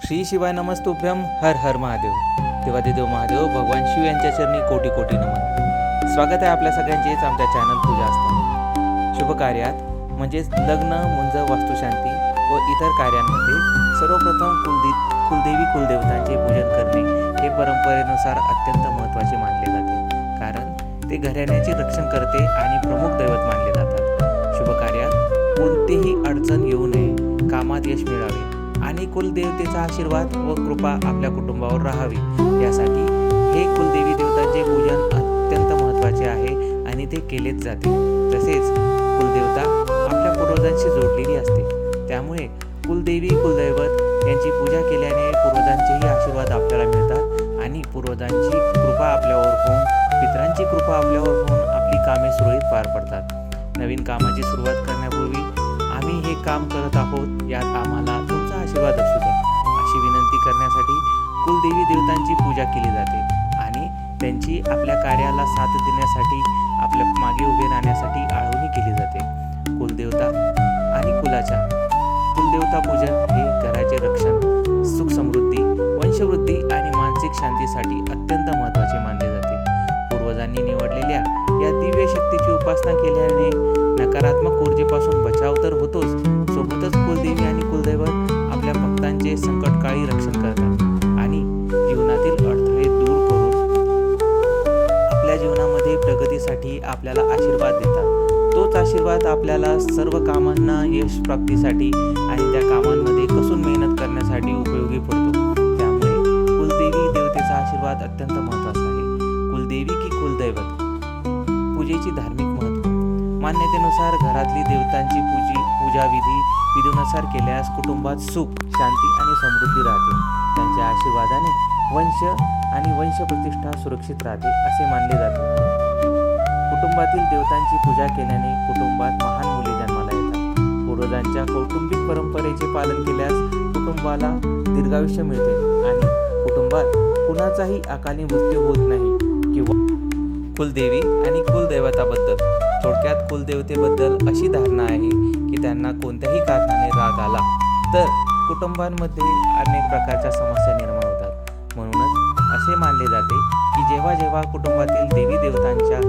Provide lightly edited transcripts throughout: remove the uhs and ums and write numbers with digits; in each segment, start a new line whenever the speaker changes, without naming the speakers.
श्री शिवाय नमस्तुभ्यम हर हर महादेव. देवादिदेव महादेव भगवान शिव यांच्या चरणी कोटी कोटी नमन. स्वागत आहे आपल्या सगळ्यांचेच आमच्या चॅनल पूजा असताना. शुभ कार्यात म्हणजेच लग्न, मुंज, वास्तुशांती व इतर कार्यांमध्ये सर्वप्रथम कुलदेवी कुलदेवतांचे पूजन करणे हे परंपरेनुसार अत्यंत महत्त्वाचे मानले जाते, कारण ते घराण्याचे रक्षण करते आणि प्रमुख दैवत मानले जातात. शुभ कार्यात कोणतीही अडचण येऊ नये, कामात यश मिळावे आणि कुलदेवतेचा आशीर्वाद व कृपा आपल्या कुटुंबावर राहावी यासाठी हे कुलदेवी देवतांचे पूजन अत्यंत महत्त्वाचे आहे आणि ते केलेच जाते. तसेच कुलदेवता आपल्या पूर्वजांशी जोडलेली असते, त्यामुळे कुलदेवी कुलदैवत यांची पूजा केल्याने पूर्वजांचेही आशीर्वाद आपल्याला मिळतात आणि पूर्वजांची कृपा आपल्यावर होऊन, पितरांची कृपा आपल्यावर होऊन आपली कामे सुरळीत पार पडतात. नवीन कामाची सुरुवात करण्यापूर्वी आम्ही हे काम करत आहोत, यात आम्हाला तुमचा आशीर्वाद असू द्या अशी विनंती करण्यासाठी कुलदेवी देवतांची पूजा केली जाते आणि त्यांची आपल्या कार्याला साथ देण्यासाठी, आपल्या मागे उभे राहण्यासाठी आळवणी केली जाते. कुलदेवता आणि कुलदेवता पूजन हे घराचे रक्षण, सुख समृद्धी, वंशवृद्धी आणि मानसिक शांतीसाठी अत्यंत महत्त्वाचे मानले जाते. पूर्वजांनी निवडलेल्या या दिव्य शक्तीची उपासना केल्याने नकारात्मक ऊर्जेपासून बचाव तर होतोच, सोबतच कुलदेवी आणि कुलदैवत आपल्या भक्तांचे संकटकाळी रक्षण करतात आणि जीवनातील अडथळे दूर करून आपल्या जीवनामध्ये प्रगतीसाठी आपल्याला आशीर्वाद देतात. तोच आशीर्वाद आपल्याला सर्व कामांना यश प्राप्तीसाठी आणि त्या कामांमध्ये कसून मेहनत करण्यासाठी उपयोगी पडतो. त्यामुळे कुलदेवी देवतेचा आशीर्वाद अत्यंत महत्त्वाचा आहे. कुलदेवी की कुलदैवत पूजेची धार्मिक महत्त्व. मान्यतेनुसार घरातली देवतांची पूजा विधीनुसार केल्यास कुटुंबात सुख, शांती आणि समृद्धी राहते. त्यांच्या आशीर्वादाने वंश आणि वंशप्रतिष्ठा सुरक्षित राहते असे मानले जाते. कुटुंबातील देवतांची पूजा केल्याने कुटुंबात महान मुले जन्माला येतात. पूर्वजांच्या कौटुंबिक परंपरेचे पालन केल्यास कुटुंबाला दीर्घायुष्य मिळते आणि कुटुंबात कुणाचाही अकाली मृत्यू होत नाही. किंवा कुलदेवी आणि कुलदैवताबद्दल थोडक्यात कुलदेवतेबद्दल अशी धारणा आहे की त्यांना कोणत्याही कारणाने राग आला तर कुटुंबांमध्ये अनेक प्रकारच्या समस्या निर्माण होतात. म्हणूनच असे मानले जाते की जेव्हा जेव्हा कुटुंबातील देवी देवतांच्या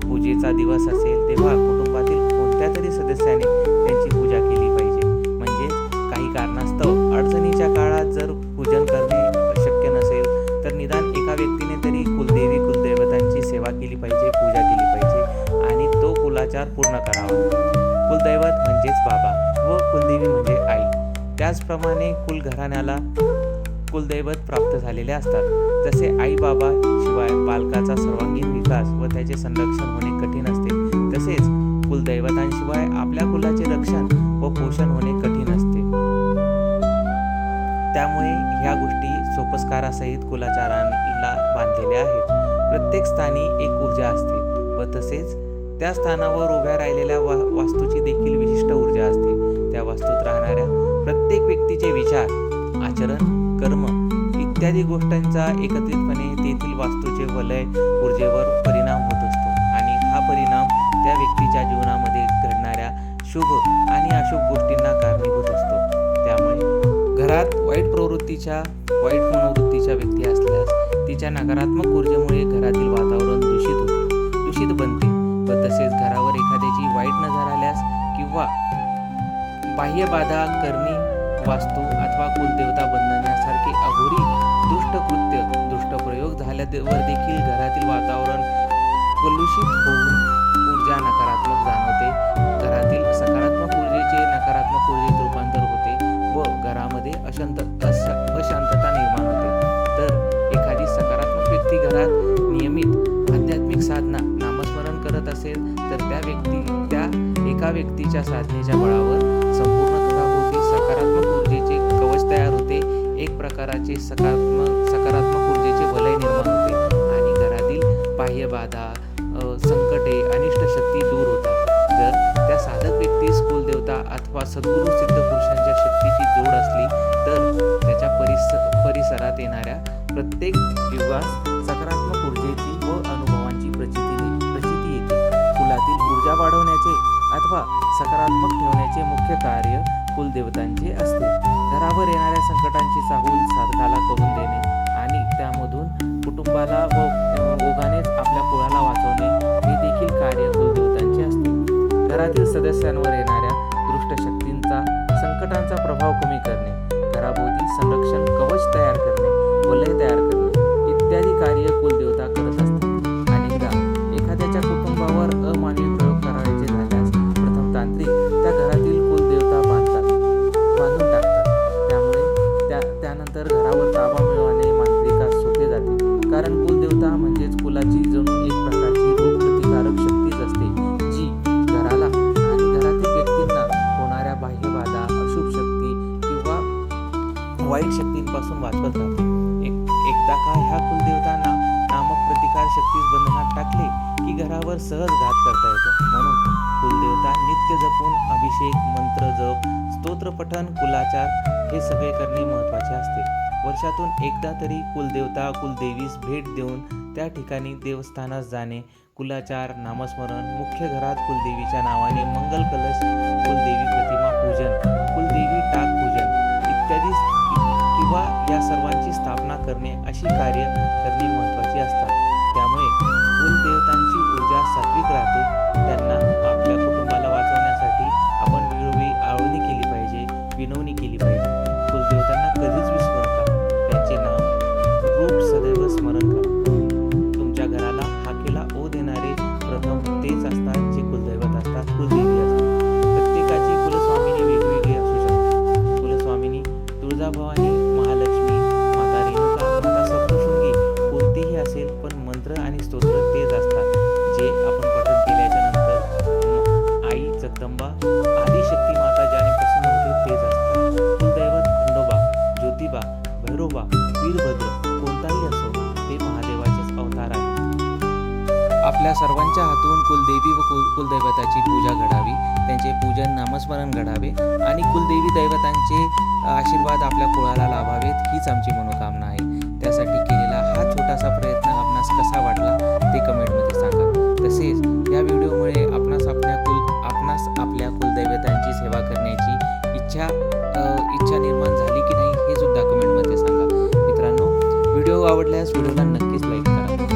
पूजेचा दिवस असेल तेव्हा कुटुंबातील कोणत्या तरी सदस्याने त्यांची पूजा केली पाहिजे. म्हणजे काही कारणास्तव अडचणीच्या काळात जर पूजन करणे शक्य नसेल तर निदान एका व्यक्तीने तरी कुलदेवी कुलदैवतांची सेवा केली पाहिजे, पूजा केली पाहिजे आणि तो कुलाचार पूर्ण करावा. कुलदैवत म्हणजेच बाबा व कुलदेवी म्हणजे आई. त्याचप्रमाणे कुलघराण्याला कुलदैवत प्राप्त झालेले असतात. जसे आई बाबा शिवाय बालकाचा सर्वांगीण विकास व त्याचे संरक्षण होणे कठीण असते, तसेच कुलदैवतांशिवाय आपल्या कुलाचे रक्षण व पोषण होणे कठीण असते. त्यामुळे ह्या गोष्टी सोपस्कारासहित कुलाचाराला बांधलेल्या आहेत. प्रत्येक स्थानी एक ऊर्जा असते व तसेच त्या स्थानावर उभ्या राहिलेल्या वास्तूची देखील विशिष्ट ऊर्जा असते. त्या वास्तूत राहणाऱ्या प्रत्येक व्यक्तीचे विचार, आचरण, कर्म इत्यादी गोष्टींचा एकत्रितपणे तेथील वास्तूचे वलय ऊर्जेवर परिणाम होत असतो आणि हा परिणाम त्या व्यक्तीच्या जीवनामध्ये घडणाऱ्या शुभ आणि अशुभ गोष्टींना कारणीभूत असतो. त्यामुळे घरात वाईट मनोवृत्तीच्या व्यक्ती असल्यास तिच्या नकारात्मक ऊर्जेमुळे घरातील वातावरण दूषित बनते व तसेच घरावर एखाद्याची वाईट नजर आल्यास किंवा बाह्य बाधा करणी, वास्तू अथवा कुलदेवता बंधनासारखे अघोरी दुष्ट प्रयोग झाल्यावर देखील घरातील वातावरण कलुषित होऊन ऊर्जा नकारात्मक जाणवते. घरातील सकारात्मक ऊर्जेचे नकारात्मक ऊर्जेत रूपांतर होते व घरामध्ये अशांतता निर्माण होते. तर एखादी सकारात्मक व्यक्ती घरात नियमित आध्यात्मिक साधना, नामस्मरण करत असेल तर त्या एका व्यक्तीच्या साधनेच्या बळावर संपूर्ण घराभोवती सकारात्मक ऊर्जेचे कवच तयार होते. एक प्रकारचे सकारात्मक ऊर्जेचे वलय निर्माण होते आणि घरातील बाह्य बाधा, संकटे, अनिष्ट शक्ती दूर होतात. जर त्या साधक व्यक्तीस कुलदेवता अथवा सद्गुरू सिद्ध पुरुषांच्या शक्तीची जोड असली तर त्याच्या परिसरात येणाऱ्या प्रत्येक युगास सकारात्मक ऊर्जेची व अनुभवांची प्रचिती येते. कुलातील ऊर्जा वाढवण्याचे अथवा सकारात्मक ठेवण्याचे मुख्य कार्य कुलदेवतांचे असते. घरावर येणाऱ्या संकटांची चाहूल साधकाला करून देणे आणि त्यामधून कुटुंबाला व ओघानेच आपल्या कुळाला वाचवणे हे देखील कार्य कुलदेवतांचे असते. घरातील सदस्यांवर येणाऱ्या दुष्ट शक्तींचा संकटांचा प्रभाव कमी करणे, घराभोवती संरक्षण कवच तयार करणे, वलय तयार करणे इत्यादी कार्य कुलदेवता करत असतात. अनेकदा एखाद्याच्या कुटुंबावर अमानवी प्रयोग करायचे झाल्यास प्रथम तांत्रिक त्या घरातील कुलदेवता बांधून टाकतात. त्यामुळे त्यानंतर घरावर ताबा मिळवणे मांत्रिकास सोपे जाते. कारण कुलदेवता म्हणजेच कुलाची जणू एक प्रकारची रोगप्रतिकारक शक्तीच असते, जी घराला आणि घरातील व्यक्तींना होणाऱ्या बाह्यबाधा, अशुभ शक्ती किंवा वाईट शक्तींपासून वाचवत राहते. एकदा का ह्या कुलदेवतांना नामक प्रतिकार शक्तीस बंधनात टाकले की घरावर सहज घात करता येतो. म्हणून कुलदेवता नित्य जपून अभिषेक, मंत्र जप, स्तोत्र पठण, कुलाचार हे सगळे करणे महत्त्वाचे असते. वर्षातून एकदा तरी कुलदेवता कुलदेवीस भेट देऊन त्या ठिकाणी देवस्थानास जाणे, कुलाचार, नामस्मरण, मुख्य घरात कुलदेवीच्या नावाने मंगल कलश, कुलदेवी प्रतिमा पूजन, कुलदेवी टाक पूजन इत्यादी किंवा या सर्वांची स्थापना करणे अशी कार्य करणे महत्त्वाची असतात. त्यामुळे कुलदेवतांची ऊर्जा सात्विक राहते. त्यांना आपल्या कुटुंबाला वाचवण्यासाठी आपण वेळोवेळी आळवणी केली पाहिजे, विनवणी केली पाहिजे. कुलदेवतांना कधीच विसरू नका. त्यांचे नाव रूप सदैव स्मरण करा. तुमच्या घराला हाकेला ओ देणारे प्रथम तेच असतात जे कुलदैवत असतात, कुलदेवी असतात. प्रत्येकाची कुलस्वामिनी वेगवेगळी असू शकते. कुलस्वामिनी तुळजाभवानी, महालक्ष्मी, माता रेणुका, माता सप्तशृंगी कोणतीही असेल, पण मंत्र आणि स्तोत्र तेच असतात जे आपण पठण केल्याच्या नंतर आई जगदंबा आदी शक्ती माता ज्याने प्रसन्न होते तेच असतात. कुलदैवत खंडोबा, ज्योतिबा, भैरोबा, वीरभद्र कोणताही असो, ते महादेवाचेच अवतार आहे. आपल्या सर्वांच्या हातून कुलदेवी व कुलदैवताची पूजा घडावी, त्यांचे पूजन, नामस्मरण घडावे आणि कुलदेवी दैवतांचे आशीर्वाद आपल्या कुळाला लाभावेत हीच आमची मनोकामना आहे. त्यासाठी केलेला हा छोटासा प्रयत्न आपणास कसा वाटला ते कमेंटमध्ये सांगा. तसेच या व्हिडिओमुळे आपणास आपल्या कुलदैवतांची सेवा करण्याची इच्छा निर्माण झाली की नाही हे सुद्धा कमेंटमध्ये सांगा. मित्रांनो, व्हिडिओ आवडल्यास व्हिडिओला नक्कीच लाईक करा.